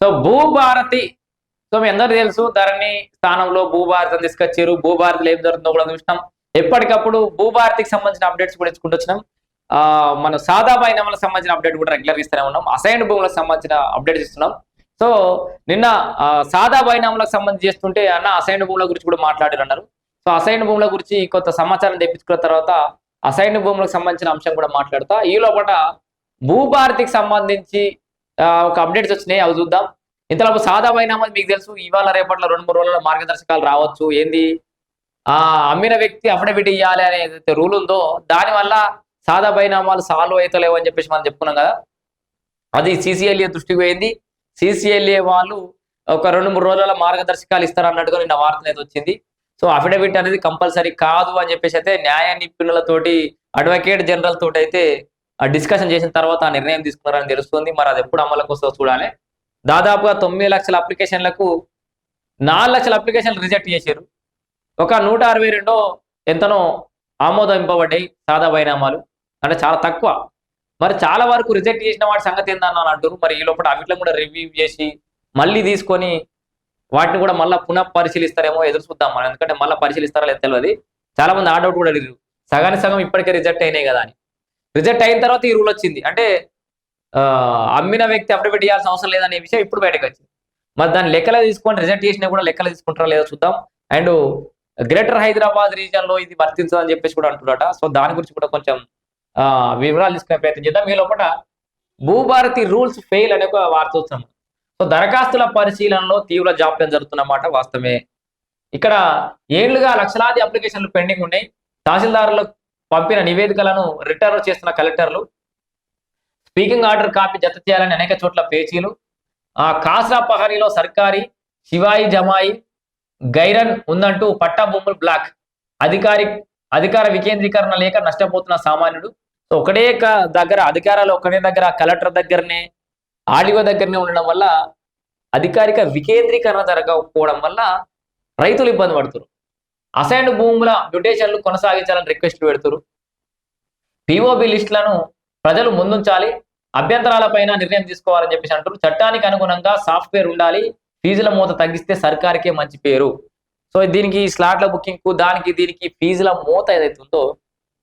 So Bhubharati, so మీ అందరూ తెలుసు ధరణి స్థానంలో భూభారతిని తీసుకొచ్చారు. భూభారతిలో ఏం జరుగుతుందో కూడా చూసినాం. ఎప్పటికప్పుడు భూభారతికి సంబంధించిన అప్డేట్స్ కూడా ఇచ్చుకుంటూ వచ్చినాం. మన సాదా బైనామాలకు సంబంధించిన అప్డేట్ కూడా రెగ్యులర్ ఇస్తూనే ఉన్నాం. అసైన్డ్ భూములకు సంబంధించిన అప్డేట్స్ ఇస్తున్నాం. సో నిన్న సాదా బైనామాలకు సంబంధించి చేస్తుంటే అన్న అసైన్డ్ భూముల గురించి కూడా మాట్లాడారు. సో అసైన్డ్ భూముల గురించి కొంత సమాచారం తెప్పించుకున్న తర్వాత అసైన్డ్ భూములకు సంబంధించిన అంశం కూడా మాట్లాడతా. ఈ లోపల భూభారతికి సంబంధించి ఒక అప్డేట్స్ వచ్చినాయి, అవి చూద్దాం. ఇంతలోపు సాదా బైనామా మీకు తెలుసు, ఇవాళ రేపట్లో 2-3 రోజుల మార్గదర్శకాలు రావచ్చు. ఏంది అమ్మిన వ్యక్తి అఫిడవిట్ ఇవ్వాలి అనే ఏదైతే రూల్ ఉందో దానివల్ల సాదా బైనామాలు సాల్వ్ అవుతలేవు అని చెప్పేసి మనం చెప్పుకున్నాం కదా. అది సిసిఎల్ఏ దృష్టికి పోయింది. సిసిఎల్ఏ వాళ్ళు ఒక 2-3 రోజుల మార్గదర్శకాలు ఇస్తారు అన్నట్టుగా నిన్న వార్త అనేది వచ్చింది. సో అఫిడవిట్ అనేది కంపల్సరీ కాదు అని చెప్పేసి అయితే న్యాయ నిపుణులతోటి అడ్వకేట్ జనరల్ తోటి అయితే డిస్కషన్ చేసిన తర్వాత ఆ నిర్ణయం తీసుకున్నారని తెలుస్తుంది. మరి అది ఎప్పుడు అమలుకి వస్తుందో చూడాలి. దాదాపుగా 9 లక్షల అప్లికేషన్లకు 4 లక్షల అప్లికేషన్లు రిజెక్ట్ చేశారు. ఒక 162 ఎంతనో ఆమోదింపబడ్డాయి సాదా బైనామాలు, అంటే చాలా తక్కువ. మరి చాలా వరకు రిజెక్ట్ చేసిన వాటి సంగతి ఏందన్న అంటారు. మరి ఈ లోపల అవిట్లో కూడా రివ్యూ చేసి మళ్ళీ తీసుకొని వాటిని కూడా మళ్ళీ పునః పరిశీలిస్తారేమో, ఎదురు చూద్దాం మనం. ఎందుకంటే మళ్ళీ పరిశీలిస్తారా లేదు తెలియదు. చాలా మంది ఆడౌట్ కూడా అడిగారు, సగానికి సగం ఇప్పటికే రిజెక్ట్ అయినాయి కదా అని. రిజెక్ట్ అయిన తర్వాత ఈ రూల్ వచ్చింది. అంటే అమ్మిన వ్యక్తి అఫిడవిట్ ఇవ్వాల్సిన అవసరం లేదనే విషయం ఇప్పుడు బయటకు వచ్చింది. మరి దాన్ని లెక్కలు తీసుకొని రిజెక్ట్ చేసినా కూడా లెక్కలు తీసుకుంటారా లేదో చూద్దాం. అండ్ గ్రేటర్ హైదరాబాద్ రీజియన్ లో ఇది వర్తించదని చెప్పేసి కూడా అంటున్నారట. సో దాని గురించి కూడా కొంచెం వివరాలు తీసుకునే ప్రయత్నం చేద్దాం. ఈ లోపల భూభారతి రూల్స్ ఫెయిల్ అనే ఒక వార్త వస్తున్నాం. సో దరఖాస్తుల పరిశీలనలో తీవ్ర జాప్యం జరుగుతున్నమాట వాస్తవమే. ఇక్కడ ఏళ్లుగా లక్షలాది అప్లికేషన్లు పెండింగ్ ఉన్నాయి. తహసీల్దారులకు పంపిన నివేదికలను రిటర్న్ చేస్తున్న కలెక్టర్లు స్పీకింగ్ ఆర్డర్ కాపీ జత చేయాలని అనేక చోట్ల పేచీలు. కాస్రా పహరీలో సర్కారీ శివాయి జమాయి గైరన్ ఉందంటూ పట్టా భూములు బ్లాక్. అధికార వికేంద్రీకరణ లేక నష్టపోతున్న సామాన్యుడు. సో ఒకటే దగ్గర అధికారాలు ఒకటే దగ్గర కలెక్టర్ దగ్గరనే ఆర్డీఓ దగ్గరనే ఉండడం వల్ల అధికారిక వికేంద్రీకరణ జరగకపోవడం వల్ల రైతులు ఇబ్బంది పడుతున్నారు. అసైన్డ్ భూముల మ్యుటేషన్లు కొనసాగించాలని రిక్వెస్ట్లు పెడుతున్నారు. పిఓబి లిస్టులను ప్రజలు ముందుంచాలి, అభ్యంతరాలపైన నిర్ణయం తీసుకోవాలని చెప్పేసి అంటారు. చట్టానికి అనుగుణంగా సాఫ్ట్వేర్ ఉండాలి, ఫీజుల మూత తగ్గిస్తే సర్కారుకే మంచి పేరు. సో దీనికి స్లాట్ల బుకింగ్ దానికి దీనికి ఫీజుల మూత ఏదైతే ఉందో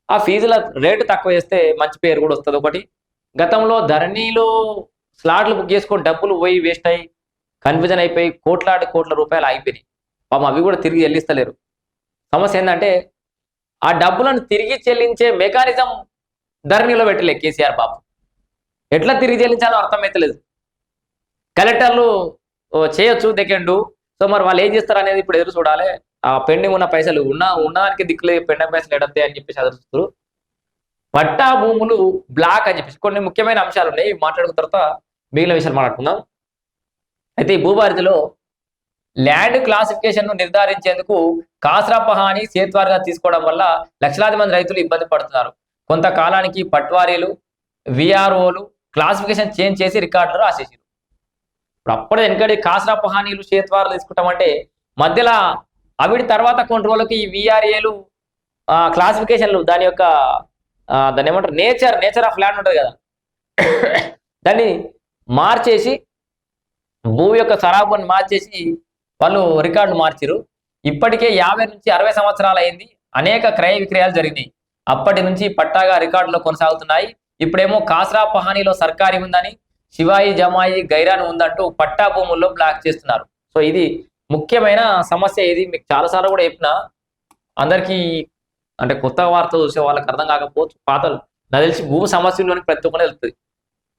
ఆ ఫీజుల రేటు తక్కువ చేస్తే మంచి పేరు కూడా వస్తుంది. ఒకటి, గతంలో ధరణిలో స్లాట్లు బుక్ చేసుకొని డబ్బులు పోయి వేస్ట్ అయ్యి కన్ఫ్యూజన్ అయిపోయి కోట్ల రూపాయలు అయిపోయినాయి. పాపం అవి కూడా తిరిగి చెల్లిస్తలేరు. సమస్య ఏంటంటే ఆ డబ్బులను తిరిగి చెల్లించే మెకానిజం ధరణిలో పెట్టలే కేసీఆర్ పాపం. ఎట్లా తిరిగి చెల్లించాలో అర్థమైతలేదు. కలెక్టర్లు చేయొచ్చు, దెకెండు. సో మరి వాళ్ళు ఏం చేస్తారు అనేది ఇప్పుడు ఎదురు చూడాలి. ఆ పెండింగ్ ఉన్న పైసలు ఉన్నదానికి దిక్కులే, పెండింగ్ పైసలు ఎడతాయి అని చెప్పేసి ఎదురు చూస్తారు. పట్టా భూములు బ్లాక్ అని చెప్పేసి కొన్ని ముఖ్యమైన అంశాలు ఉన్నాయి. మాట్లాడుకున్న తర్వాత మిగిలిన విషయాలు మాట్లాడుకుందాం. అయితే ఈ భూభారతిలో ల్యాండ్ క్లాసిఫికేషన్ ను నిర్ధారించేందుకు కాస్రా పహాని సేత్వార్గా తీసుకోవడం వల్ల లక్షలాది మంది రైతులు ఇబ్బంది పడుతున్నారు. కొంతకాలానికి పట్వారీలు విఆర్ఓలు క్లాసిఫికేషన్ చేంజ్ చేసి రికార్డులు రాసేసారు. ఇప్పుడు అప్పుడే వెనకడి కాస్రా పహానీలు సేత్వార్లు తీసుకుంటామంటే మధ్యలో అవిడి తర్వాత కొన్ని రోజులకి ఈ విఆర్ఏలు క్లాసిఫికేషన్లు దాని యొక్క దాన్ని ఏమంటారు నేచర్ ఆఫ్ ల్యాండ్ ఉంటుంది కదా, దాన్ని మార్చేసి భూమి యొక్క సరాబుని మార్చేసి వాళ్ళు రికార్డులు మార్చారు. ఇప్పటికే 50 నుంచి 60 సంవత్సరాలు అయింది. అనేక క్రయ విక్రయాలు జరిగినాయి. అప్పటి నుంచి పట్టాగా రికార్డులో కొనసాగుతున్నాయి. ఇప్పుడేమో కాస్రా పహానీలో సర్కారీ ఉందని, శివాయి జమాయి గైరాన్ ఉందంటూ పట్టా భూముల్లో బ్లాక్ చేస్తున్నారు. సో ఇది ముఖ్యమైన సమస్య. ఇది మీకు చాలాసార్లు కూడా చెప్పిన, అందరికీ అంటే కొత్త వార్త చూసే వాళ్ళకి అర్థం కాకపోవచ్చు. పాతలు నాకు తెలిసి భూమి సమస్యలోని ప్రతి ఒక్కరు వెళ్తుంది.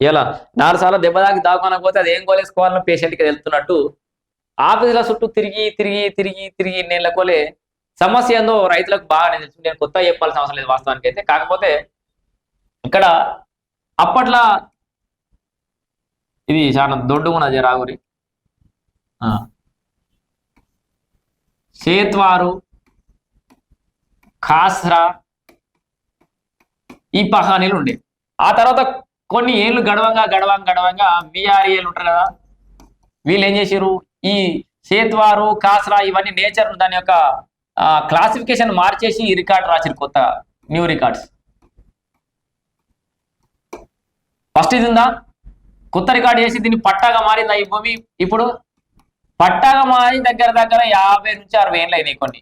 ఇలా 4 సార్లు దెబ్బదాకి దాకోనకపోతే అది ఏం కోలేసుకోవాలని పేషెంట్కి వెళ్తున్నట్టు ఆఫీసుల చుట్టూ తిరిగి నేళ్ళ కోలే సమస్య ఏందో రైతులకు బాగానే తెలుసు. నేను కొత్తగా చెప్పాల్సిన అవసరం లేదు వాస్తవానికి అయితే. కాకపోతే ఇక్కడ అప్పట్లో ఇది చాలా దొడ్డుగున్నది రాగురి సేత్వారు ఖాస్రా ఈ పహానీలు ఉండే. ఆ తర్వాత కొన్ని ఏళ్ళు గడవంగా విఆర్ఏలు ఉంటారు కదా, వీళ్ళు ఏం చేశారు, ఈ సేత్వారు ఖాస్రా ఇవన్నీ నేచర్ దాని యొక్క క్లాసిఫికేషన్ మార్చేసి ఈ రికార్డు రాసిరు, కొత్త న్యూ రికార్డ్స్. ఫస్ట్ ఇది ఉందా, కొత్త రికార్డు చేసి దీన్ని పట్టాగా మారింది ఈ భూమి. ఇప్పుడు పట్టాగా మారి దగ్గర 50 నుంచి 60 ఏళ్ళు అయినాయి కొన్ని.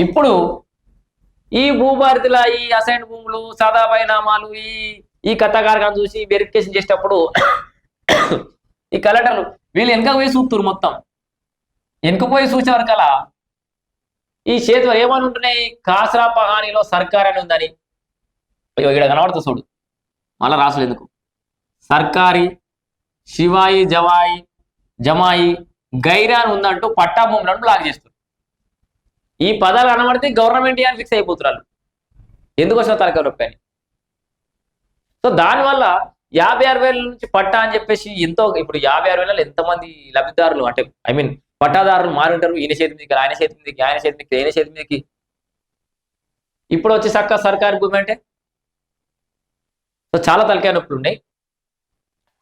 ఇప్పుడు ఈ భూభారతిలో ఈ అసైన్ భూములు సాదా బైనామాలు ఈ కథాకారకాన్ని చూసి వెరిఫికేషన్ చేసేటప్పుడు ఈ కలెక్టర్లు వీళ్ళు వెనక పోయి చూస్తున్నారు. మొత్తం వెనక పోయి చూసే వరకలా ఈ చేతులు ఏమని ఉంటున్నాయి, కాసరా పహానీలో సర్కార్ అని ఉందని. ఇక్కడ కనబడుతుంది చూడు, మళ్ళా రాసులు ఎందుకు, సర్కారీ శివాయి జవాయి జమాయి గైరాన్ ఉందంటూ పట్టా భూములను బ్లాక్ చేస్తారు. ఈ పదాలు కనబడితే గవర్నమెంట్ అని ఫిక్స్ అయిపోతున్నారు. ఎందుకు వచ్చిన తలకాయ నొప్పి అని. సో దానివల్ల 56,000 నుంచి పట్టా అని చెప్పేసి ఎంతో, ఇప్పుడు 56,000 ఎంతమంది లబ్ధిదారులు అంటే పట్టాదారులు మారి ఉంటారు. ఈయన చేతి మీదకి, ఆయన చేతి మీదకి, ఆయన చేతి మీదకి, ఈయన చేతి మీదకి. ఇప్పుడు వచ్చి చక్క సర్కారు భూమి అంటే సో చాలా తలకాయ నొప్పులు ఉన్నాయి.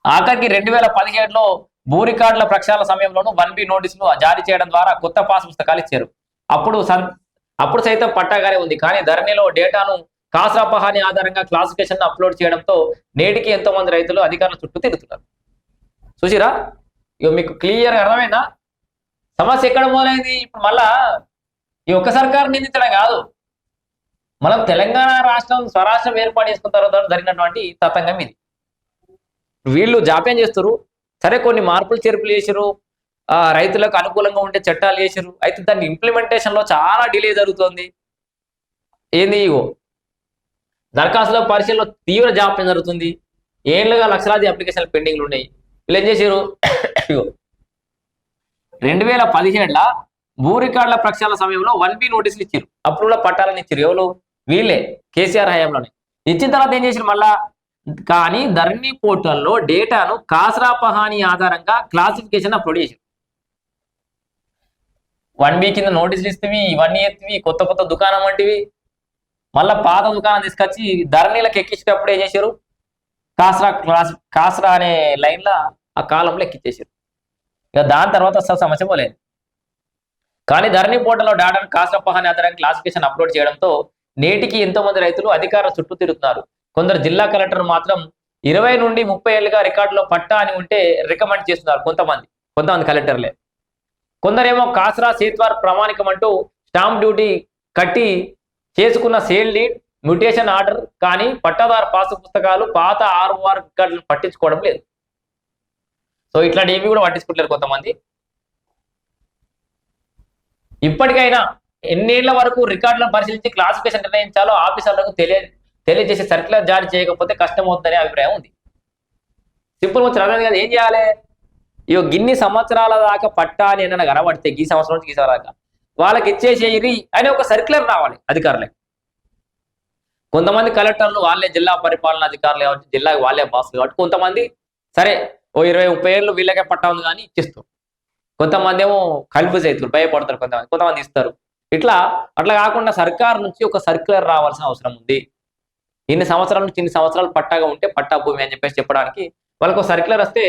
ఆఖరికి 2017లో భూ రికార్డుల ప్రక్షాళన సమయంలోనూ 1B నోటీసులు జారీ చేయడం ద్వారా కొత్త పాస్ పుస్తకాలు ఇచ్చారు. అప్పుడు సైతం పట్టాగానే ఉంది. కానీ ధరణిలో డేటాను కాసరా పహానీ ఆధారంగా క్లాసిఫికేషన్ అప్లోడ్ చేయడంతో నేటికి ఎంతో మంది రైతులు అధికారుల చుట్టూ తిరుగుతున్నారు. చూసిరా, ఇక మీకు క్లియర్ అర్థమైందా సమస్య ఎక్కడ మొదలైంది. ఇప్పుడు మళ్ళా ఈ ఒక్క సర్కారు నిందించడం కాదు, మనం తెలంగాణ రాష్ట్రం స్వరాష్ట్రం ఏర్పాటు చేసుకున్న తర్వాత జరిగినటువంటి తతంగం ఇది. వీళ్ళు జాప్యం చేస్తారు. సరే కొన్ని మార్పులు చేర్పులు చేసారు, రైతులకు అనుకూలంగా ఉంటే చట్టాలు చేసారు. అయితే దాని ఇంప్లిమెంటేషన్ లో చాలా డిలే జరుగుతుంది. ఏంది ఇగో దరఖాస్తుల పరిశీలనలో తీవ్ర జాప్యం జరుగుతుంది. ఏళ్ళుగా లక్షలాది అప్లికేషన్లు పెండింగ్లు ఉన్నాయి. వీళ్ళు ఏం చేశారు, 2017లో భూ రికార్డుల ప్రక్షాళన సమయంలో 1B నోటీసులు ఇచ్చారు. అప్పుడు పట్టాలని ఇచ్చారు. ఎవరు, వీళ్ళే, కేసీఆర్ హయాంలోనే. ఇచ్చిన తర్వాత ఏం చేశారు మళ్ళా, కానీ ధరణి పోర్టల్లో డేటాను కాసరా పహానీ ఆధారంగా క్లాసిఫికేషన్ అప్లోడ్ చేశారు. 1B కింద నోటీసులు ఇస్తేవి, ఇవన్నీ ఎత్తివి, కొత్త కొత్త దుకాణం వంటివి, మళ్ళా పాత దుకాణం తీసుకొచ్చి ధరణిలకు ఎక్కించేటప్పుడు ఏం చేశారు, కాసరా అనే లైన్లో ఆ కాలంలో ఎక్కించేశారు. ఇక దాని తర్వాత అసలు సమస్య పోలేదు. కానీ ధరణి పోర్టల్లో డేటాను కాసరా పహానీ ఆధారంగా క్లాసిఫికేషన్ అప్లోడ్ చేయడంతో నేటికి ఎంతో మంది రైతులు అధికారుల చుట్టూ తిరుగుతున్నారు. కొందరు జిల్లా కలెక్టర్ మాత్రం 20 నుండి 30 ఏళ్ళుగా రికార్డులో పట్టా అని ఉంటే రికమెండ్ చేస్తున్నారు. కొంతమంది కలెక్టర్లే. కొందరేమో కాసరా సేత్వార్ ప్రామాణికం అంటూ స్టాంప్ డ్యూటీ కట్టి చేసుకున్న సేల్ డీడ్, మ్యూటేషన్ ఆర్డర్, కానీ పట్టాదారు పాసు పుస్తకాలు, పాత ROR రికార్డులను పట్టించుకోవడం లేదు. సో ఇట్లాంటి ఏమి కూడా పట్టించుకుంటారు కొంతమంది. ఇప్పటికైనా ఎన్నేళ్ల వరకు రికార్డులను పరిశీలించి క్లాసిఫికేషన్ నిర్ణయించాలో ఆఫీసర్లకు తెలియజేసి సర్క్యులర్ జారీ చేయకపోతే కష్టమవుతుందనే అభిప్రాయం ఉంది. సింపుల్ వచ్చి అర్థం కదా, ఏం చేయాలి, ఇగో గిన్ని సంవత్సరాల దాకా పట్టా అని ఏమైనా కనబడితే ఈ సంవత్సరం నుంచి ఈ సంవత్సరం దాకా వాళ్ళకి ఇచ్చేసేయి అని ఒక సర్క్యులర్ రావాలి అధికారులకి. కొంతమంది కలెక్టర్లు వాళ్ళే జిల్లా పరిపాలన అధికారులు కాబట్టి జిల్లాకి వాళ్ళే బాస్ కాబట్టి కొంతమంది సరే ఓ 20-30 ఏళ్ళు వీళ్ళకే పట్టా ఉంది కానీ ఇచ్చిస్తారు. కొంతమంది ఏమో కన్ఫ్యూజ్ అవుతారు, భయపడతారు, కొంతమంది ఇస్తారు. అట్లా కాకుండా సర్కార్ నుంచి ఒక సర్క్యులర్ రావాల్సిన అవసరం ఉంది. ఇన్ని సంవత్సరాల నుంచి ఇన్ని సంవత్సరాలు పట్టాగా ఉంటే పట్టా భూమి అని చెప్పేసి చెప్పడానికి వాళ్ళకు సర్క్యులర్ వస్తే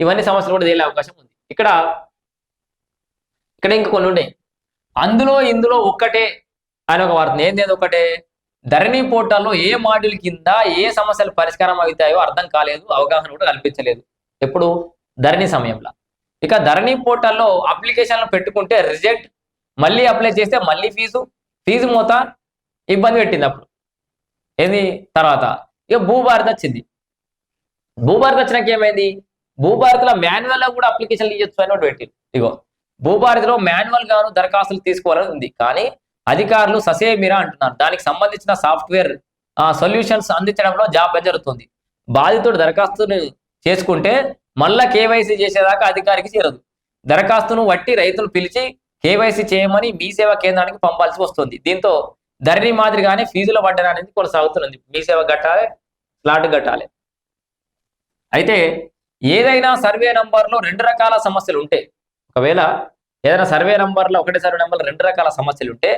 ఇవన్నీ సమస్యలు కూడా తేలే అవకాశం ఉంది. ఇక్కడ ఇంకా కొన్ని ఉన్నాయి. అందులో ఇందులో ఒక్కటే అని ఒక వార్త, ఏంది ఒకటే, ధరణి పోర్టల్లో ఏ మాడ్యూల్ కింద ఏ సమస్యలు పరిష్కారం అవుతాయో అర్థం కాలేదు, అవగాహన కూడా కల్పించలేదు. ఎప్పుడు ధరణి సమయంలో. ఇక ధరణి పోర్టల్లో అప్లికేషన్లు పెట్టుకుంటే రిజెక్ట్, మళ్ళీ అప్లై చేస్తే మళ్ళీ ఫీజు మోత ఇబ్బంది పెట్టింది. అప్పుడు ఏంది తర్వాత ఇక భూభారతి వచ్చింది. భూభారతి వచ్చినాక ఏమైంది, భూభారతిలో మాన్యువల్ కూడా అప్లికేషన్లు ఇవ్వచ్చు అని పెట్టింది. ఇగో భూభారతిలో మాన్యువల్ గాను దరఖాస్తులు తీసుకోవాలని ఉంది, కానీ అధికారులు ససేమిరా అంటున్నారు. దానికి సంబంధించిన సాఫ్ట్వేర్ సొల్యూషన్స్ అందించడంలో జాప్యం జరుగుతుంది. బాధితుడు దరఖాస్తును చేసుకుంటే మళ్ళా కేవైసీ చేసేదాకా అధికారికి చేరదు. దరఖాస్తును బట్టి రైతులు పిలిచి కేవైసీ చేయమని మీ సేవా కేంద్రానికి పంపాల్సి వస్తుంది. దీంతో ధరణి మాదిరిగానే ఫీజుల వడ్డన అనేది కొనసాగుతున్నది. మీ సేవ కట్టాలి, స్లాట్ కట్టాలి. అయితే ఏదైనా సర్వే నంబర్లో 2 రకాల సమస్యలు ఉంటే, ఒకవేళ ఏదైనా సర్వే నంబర్లో ఒకటి సర్వే నంబర్లో 2 రకాల సమస్యలు ఉంటే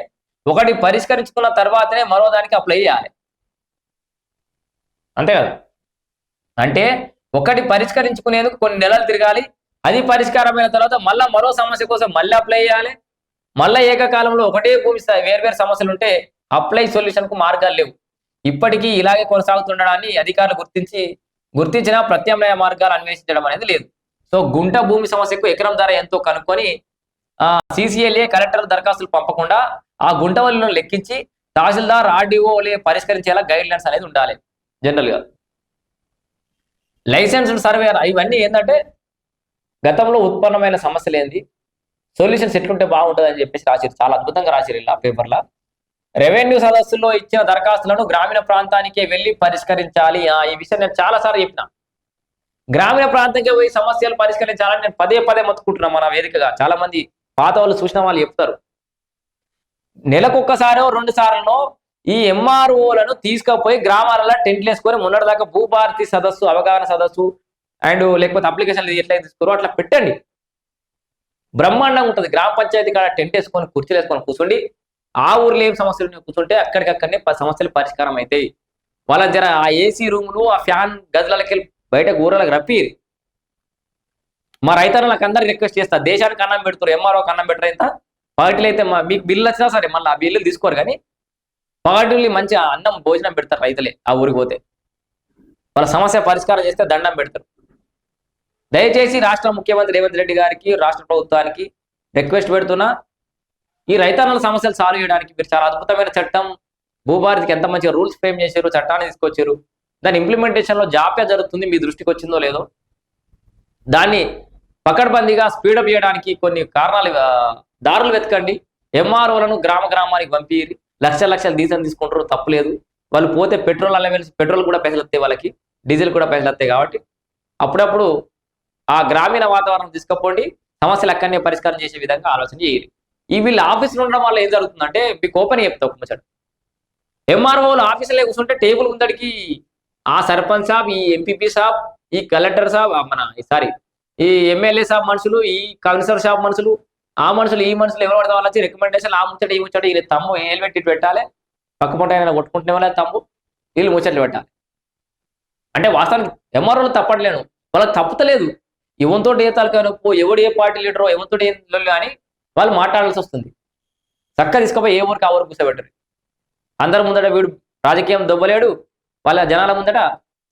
ఒకటి పరిష్కరించుకున్న తర్వాతనే మరో దానికి అప్లై చేయాలి. అంతే కదా, అంటే ఒకటి పరిష్కరించుకునేందుకు కొన్ని నెలలు తిరగాలి, అది పరిష్కారమైన తర్వాత మళ్ళీ మరో సమస్య కోసం మళ్ళీ అప్లై చేయాలి. మళ్ళీ ఏకకాలంలో ఒకటే భూమి వేర్వేరు సమస్యలు ఉంటే అప్లై సొల్యూషన్ కు మార్గాలు లేవు. ఇప్పటికీ ఇలాగే కొనసాగుతుండడాన్ని అధికారులు గుర్తించిన ప్రత్యామ్నాయ మార్గాలు అన్వేషించడం అనేది లేదు. సో గుంట భూమి సమస్యకు ఎకరం ధర ఎంతో కనుక్కొని సీసీఎల్ఏ కలెక్టర్ దరఖాస్తులు పంపకుండా ఆ గుంట వల్లులను లెక్కించి తహసీల్దార్ ఆర్డీఓలే పరిష్కరించేలా గైడ్ లైన్స్ అనేది ఉండాలి. జనరల్ గా లైసెన్స్డ్ సర్వేయర్ ఇవన్నీ ఏంటంటే గతంలో ఉత్పన్నమైన సమస్యలు ఏంది, సొల్యూషన్స్ ఎట్లుంటే బాగుంటుంది అని చెప్పేసి రాసిరు. చాలా అద్భుతంగా రాసిరు ఇలా పేపర్లా. రెవెన్యూ సదస్సుల్లో ఇచ్చిన దరఖాస్తులను గ్రామీణ ప్రాంతానికే వెళ్లి పరిష్కరించాలి. ఈ విషయం నేను చాలా సార్లు చెప్పిన. గ్రామీణ ప్రాంతంకే పోయి సమస్యలు పరిష్కరించాలని నేను పదే పదే మొత్తుకుంటున్నా. మన వేదికగా చాలా మంది పాత వాళ్ళు చూసిన వాళ్ళు చెప్తారు. నెలకొక్కసారో 2 సార్లు ఈ ఎంఆర్ఓలను తీసుకుపోయి గ్రామాలలో టెంట్లు వేసుకొని మొన్నటిదాకా భూభారతి సదస్సు, అవగాహన సదస్సు అండ్ లేకపోతే అప్లికేషన్లు ఎట్లా తీసుకోరో అట్లా పెట్టండి. బ్రహ్మాండంగా ఉంటుంది. గ్రామ పంచాయతీ కాడ టెంట్ వేసుకొని కుర్చీలు వేసుకొని కూర్చోండి. ఆ ఊర్లో ఏం సమస్యలు కూర్చుంటే అక్కడికక్కడనే సమస్యలు పరిష్కారం అవుతాయి. వాళ్ళ జర ఆ ఏసీ రూములు, ఆ ఫ్యాన్ గదులకి బయట ఊరలకు రప్పి మా రైతన్నలకు అందరికి రిక్వెస్ట్ చేస్తా, దేశానికి అన్నం పెడుతారు, ఎంఆర్ఓకి అన్నం పెట్టరు. ఎంత పగటిలు అయితే మీకు బిల్లు వచ్చినా సరే మళ్ళీ ఆ బిల్లు తీసుకోరు, కానీ పగటిల్ని మంచి అన్నం భోజనం పెడతారు రైతులే. ఆ ఊరికి పోతే వాళ్ళ సమస్య పరిష్కారం చేస్తే దండం పెడతారు. దయచేసి రాష్ట్ర ముఖ్యమంత్రి రేవంత్ రెడ్డి గారికి, రాష్ట్ర ప్రభుత్వానికి రిక్వెస్ట్ పెడుతున్నా, ఈ రైతన్నల సమస్యలు సాల్వ్ చేయడానికి మీరు చాలా అద్భుతమైన చట్టం, భూభారతికి ఎంత మంచిగా రూల్స్ ఫ్రేమ్ చేశారు, చట్టాన్ని తీసుకొచ్చారు. దాని ఇంప్లిమెంటేషన్ లో జాప్యం జరుగుతుంది. మీ దృష్టికి వచ్చిందో లేదో దాన్ని పకడ్బందీగా స్పీడప్ చేయడానికి కొన్ని దారులు వెతకండి. ఎంఆర్ఓలను గ్రామానికి పంపి లక్షలు డీజిల్ తీసుకుంటారు, తప్పులేదు. వాళ్ళు పోతే పెట్రోల్ కూడా పైసలు వస్తాయి, వాళ్ళకి డీజిల్ కూడా పైసలు వస్తాయి. కాబట్టి అప్పుడప్పుడు ఆ గ్రామీణ వాతావరణం తీసుకపోండి, సమస్యలు అక్కడనే పరిష్కారం చేసే విధంగా ఆలోచన చేయాలి. ఈ వీళ్ళ ఆఫీసులో ఉండడం వల్ల ఏం జరుగుతుందంటే మీకు ఓపెన్ చెప్తా ఒక ముచ్చట. ఎంఆర్ఓలు ఆఫీసులో కూర్చుంటే టేబుల్ ముందడికి ఆ సర్పంచ్ సాబ్, ఈ ఎంపీపీ సాబ్, ఈ కలెక్టర్ సాబ్, ఈ ఎమ్మెల్యే సాబ్ మనుషులు, ఈ కౌన్సిలర్ సాబ్ మనుషులు, ఆ మనుషులు ఈ మనుషులు ఎవరు పడతాం వాళ్ళకి రికమెండేషన్, ఆ ముచ్చట ఈ ముచ్చట, వీళ్ళు తమ్ము హెల్మెట్ ఇటు పెట్టాలి, పక్క పొంట అయినా కొట్టుకుంటున్న వాళ్ళ తమ్ము వీళ్ళు ముచ్చట్లు పెట్టాలి. అంటే వాస్తవానికి ఎంఆర్ఓలు తప్పట్లేను, వాళ్ళకి తప్పుతలేదు. ఎవరితో ఏ తాలూకా నొప్పు, ఎవడు ఏ పార్టీ లీడరో ఎవరితో ఏం అని వాళ్ళు మాట్లాడాల్సి వస్తుంది. చక్కగా తీసుకుపోయి ఏ ఊరికి ఆ ఊరికి కూర్చోబెట్టరు. అందరి ముందట వీడు రాజకీయం దొబ్బలేడు, వాళ్ళ జనాల ముందట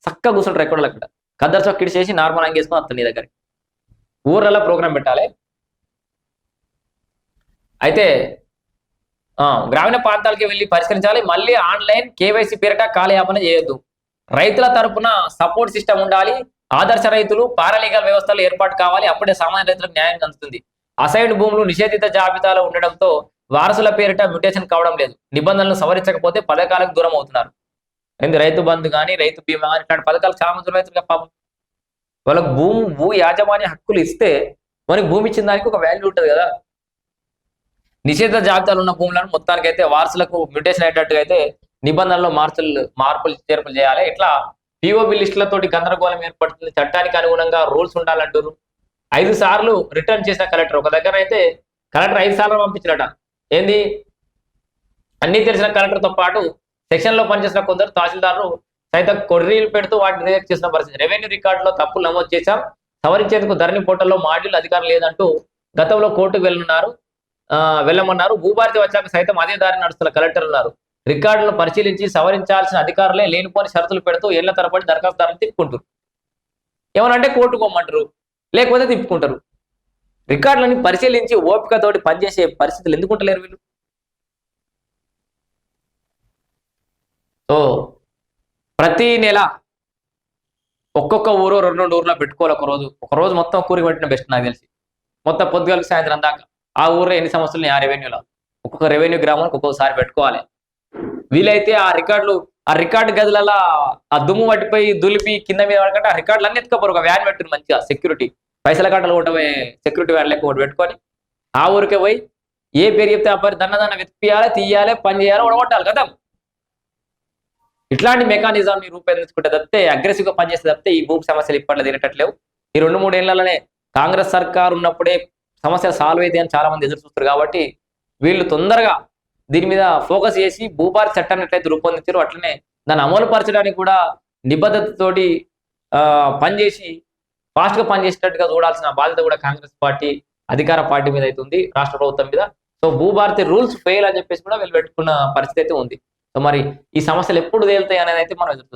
చక్కగా కూర్చుంటారు. ఎక్కడ అక్కడ కద్దరు చొక్కిడి చేసి నార్మల్ అంగేసుకొని వస్తుంది నీ దగ్గరికి. ఊర్లలో ప్రోగ్రాం పెట్టాలి. అయితే గ్రామీణ ప్రాంతాలకి వెళ్ళి పరిష్కరించాలి. మళ్ళీ ఆన్లైన్ కేవైసీ పేరిట కాలయాపన చేయొద్దు. రైతుల తరపున సపోర్ట్ సిస్టమ్ ఉండాలి. ఆదర్శ రైతులు, పారాలీగల్ వ్యవస్థలు ఏర్పాటు కావాలి. అప్పుడే సామాన్య రైతులకు న్యాయం అందుతుంది. అసైన్డ్ భూములు నిషేధిత జాబితాలో ఉండడంతో వారసుల పేరిట మ్యూటేషన్ కావడం లేదు. నిబంధనలు సవరించకపోతే పథకాలకు దూరం అవుతున్నారు. రైతు బంధు కానీ, రైతు బీమా కానీ ఇట్లాంటి పథకాలు చాలా మంది రైతులుగా పాపం వాళ్ళకు భూ యాజమాన్య హక్కులు ఇస్తే మనకి భూమి ఇచ్చిన దానికి ఒక వాల్యూ ఉంటుంది కదా. నిషేధ జాబితాలు ఉన్న భూములను మొత్తానికైతే వారసులకు మ్యూటేషన్ అయ్యేటట్టుగా అయితే నిబంధనల్లో మార్పులు చేర్పులు చేయాలి. ఇట్లా పిఓబి లిస్టులతోటి గందరగోళం ఏర్పడుతుంది. చట్టానికి అనుగుణంగా రూల్స్ ఉండాలంటారు. 5 సార్లు రిటర్న్ చేసిన కలెక్టర్ ఒక దగ్గర అయితే కలెక్టర్ 5 సార్లు పంపించినట. ఏంది అన్ని తెలిసిన కలెక్టర్తో పాటు సెక్షన్లో పనిచేసిన కొందరు తహసీల్దార్లు సైతం కొర్రీలు పెడుతూ వాటిని రిజెక్ట్ చేసిన పరిస్థితి. రెవెన్యూ రికార్డులో తప్పులు నమోదు చేశాం, సవరించేందుకు ధరణి పోర్టల్లో మాడ్యూల్ అధికారం లేదంటూ గతంలో కోర్టుకు వెళ్ళమన్నారు. భూభారతి వచ్చాక సైతం అదే దారి నడుస్తున్న కలెక్టర్ ఉన్నారు. రికార్డులను పరిశీలించి సవరించాల్సిన అధికారులే లేనిపోని షరతులు పెడుతూ ఏళ్ల తరబడి దరఖాస్తుదారులను తిప్పుకుంటారు. ఏమనంటే కోర్టుకు పోమంటారు, లేకపోతే తిప్పుకుంటారు. రికార్డులని పరిశీలించి ఓపికతోటి పనిచేసే పరిస్థితులు ఎందుకుంటలేరు వీళ్ళు? సో ప్రతి నెల ఒక్కొక్క ఊరు 2 ఊర్లో పెట్టుకోవాలి. ఒక రోజు మొత్తం కూరికి పెట్టిన బెస్ట్ నాకు తెలిసి. మొత్తం పొద్దుగాలకు సాయంత్రం దాకా ఆ ఊర్లో ఎన్ని సమస్యలు ఆ రెవెన్యూలో ఒక్కొక్క రెవెన్యూ గ్రామానికి ఒక్కొక్కసారి పెట్టుకోవాలి. వీలైతే ఆ రికార్డు గదులలో ఆ దుమ్ము పట్టిపోయి దులిపి కింద మీద పడకంటే ఆ రికార్డులు అన్ని ఎత్తుకపోరు. ఒక వ్యాన్ పెట్టింది మంచిగా, సెక్యూరిటీ పైసల కట్టలు ఒకటి సెక్యూరిటీ వ్యాన్ లెక్క ఒకటి పెట్టుకొని ఆ ఊరికే పోయి ఏ పేరు చెప్తే ఆ పేరు దన్న వెతికియాలి, తీయాలి, పని చేయాలి, ఓడగొట్టాలి కదా. ఇట్లాంటి మెకానిజాన్ని రూపొందించుకుంటే తప్పితే అగ్రెసివ్ గా పనిచేస్తే తప్పితే ఈ భూమి సమస్యలు ఇప్పట్లో తీరేటట్లేవు. ఈ 2-3 ఏళ్లలోనే కాంగ్రెస్ సర్కార్ ఉన్నప్పుడే సమస్య సాల్వ్ అయితే అని చాలా మంది ఎదురు చూస్తారు. కాబట్టి వీళ్ళు తొందరగా దీని మీద ఫోకస్ చేసి భూభారతి చట్టాన్ని ఎట్లయితే రూపొందించారో అట్లనే దాన్ని అమలు పరచడానికి కూడా నిబద్ధతతోటి పనిచేసి ఫాస్ట్ గా పనిచేసేటట్టుగా చూడాల్సిన బాధ్యత కూడా కాంగ్రెస్ పార్టీ అధికార పార్టీ మీద అయితే ఉంది, రాష్ట్ర ప్రభుత్వం మీద. సో భూభారతి రూల్స్ ఫెయిల్ అని చెప్పేసి కూడా వీళ్ళు పెట్టుకున్న పరిస్థితి అయితే ఉంది. సో మరి ఈ సమస్యలు ఎప్పుడు తేలుతాయి అనేది అయితే మనం ఎదురు